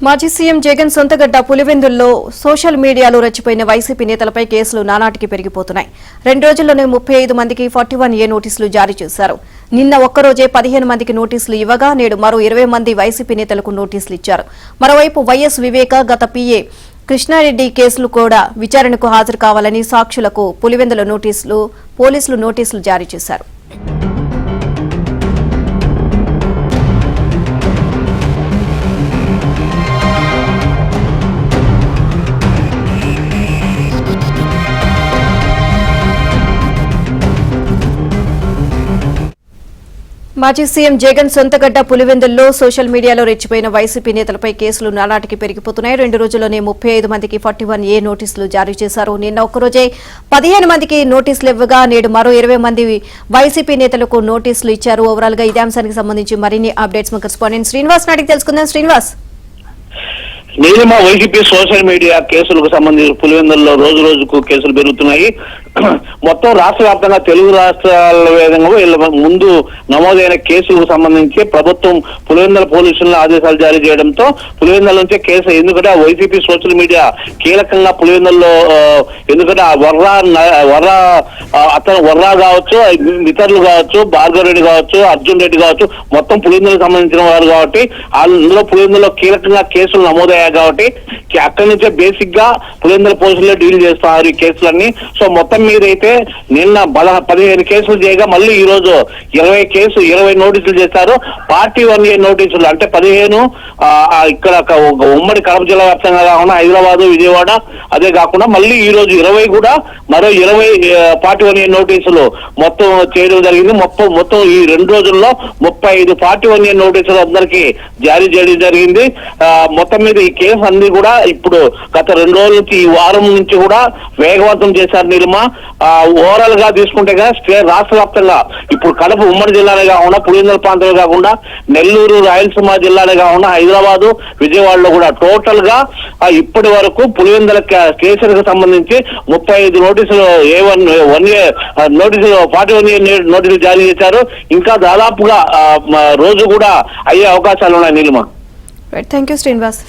మాజీ సీఎం జగన్ సొంతగడ్డ పులివెందుల్లో సోషల్ మీడియాలో రెచ్చిపోయిన వైసీపీ నేతలపై కేసులు నానాటికి పెరిగిపోతున్నాయి. 2 రోజుల్లోనే 35 మందికి 41A నోటీసులు జారీ చేశారు. నిన్న ఒక్కరోజే 15 మందికి నోటీసులు ఇవ్వగా నేడు మరో 20 మంది వైసీపీ నేతలకు నోటీసులు ఇచ్చారు. మరోవైపు వైఎస్ వివేక గత పీఏ కృష్ణారెడ్డి కేసులు కూడా విచారణకు హాజరు కావాలని సాక్షులకు పులివెందుల పోలీసులు నోటీసులు జారీ చేశారు. మాజీ సీఎం జగన్ సొంతగడ్డ పులివెందుల్లో సోషల్ మీడియాలో రెచ్చిపోయిన వైసీపీ నేతలపై కేసులు నానాటికి పెరిగిపోతున్నాయి. 2 రోజుల్లోనే 35 మందికి 41A నోటీసులు జారీ చేశారు. నిన్న ఒక్కరోజే 15 మందికి నోటీసులు ఇవ్వగా నేడు మరో 20 మంది వైసీపీ నేతలకు నోటీసులు ఇచ్చారు. ఓవరాల్ గా ఇదే అంశానికి సంబంధించి మరిన్ని అప్డేట్స్ మా కరెస్పాండెంట్ శ్రీనివాస్ నాటికి తెలుసుకుందాం. Srinivas, Neelima, YCP social media కేసులకు సంబంధించి పులివెందుల్లో రోజు రోజుకు కేసులు పెరుగుతున్నాయి. మొత్తం రాష్ట్ర వ్యాప్తంగా తెలుగు రాష్ట్రాల విధంగా ముందు నమోదైన కేసులకు సంబంధించి ప్రభుత్వం పులివెందుల పోలీసులను ఆదేశాలు జారీ చేయడంతో పులివెందుల నుంచే కేసు, ఎందుకంటే వైసీపీ సోషల్ మీడియా కీలకంగా పులివెందుల్లో, ఎందుకంటే వర్రా కావచ్చు, ఇతరులు కావచ్చు, భార్గవ్ రెడ్డి కావచ్చు, అర్జున్ రెడ్డి కావచ్చు, మొత్తం పులివెందులకు సంబంధించిన వారు కాబట్టి అందులో పులివెందుల్లో కీలకంగా కేసులు నమోదయ్యాయి కాబట్టి అక్కడి నుంచే బేసిక్ గా పులివెందుల పోలీసులే డీల్ చేస్తున్నారు ఈ కేసులన్నీ. సో మొత్తం మీద అయితే నిన్న 15 కేసులు చేయగా మళ్ళీ ఈ రోజు 20 నోటీసులు చేశారు. పార్టీ 1A నోటీసులు అంటే 15 ఇక్కడ ఉమ్మడి కడప జిల్లా వ్యాప్తంగా కాకుండా హైదరాబాద్, విజయవాడ, అదే కాకుండా మళ్ళీ ఈ రోజు 20 కూడా మరో 20 పార్టీ 1A నోటీసులు మొత్తం చేయడం జరిగింది. మొత్తం ఈ 2 రోజుల్లో 35 పార్టీ 1A నోటీసులు అందరికీ జారీ చేయడం జరిగింది. మొత్తం మీద ఈ కేసు అన్ని కూడా ఇప్పుడు గత 2 రోజుల నుంచి, ఈ వారం నుంచి కూడా వేగవంతం చేశారు. నీలిమ, ఓవరాల్ గా తీసుకుంటే రాష్ట్ర వ్యాప్తంగా ఇప్పుడు కడప ఉమ్మడి జిల్లానే కాకుండా, పులివెందుల ప్రాంతంలో కాకుండా, నెల్లూరు, రాయలసీమ జిల్లానే కాకుండా హైదరాబాదు, విజయవాడలో కూడా టోటల్ గా ఇప్పటి వరకు పులివెందుల కేసులకు సంబంధించి 35 నోటీసులు నోటీసులు 41A నోటీసులు జారీ చేశారు. ఇంకా దాదాపుగా రోజు కూడా అయ్యే అవకాశాలు ఉన్నాయి. Neelima, thank you Srinivas.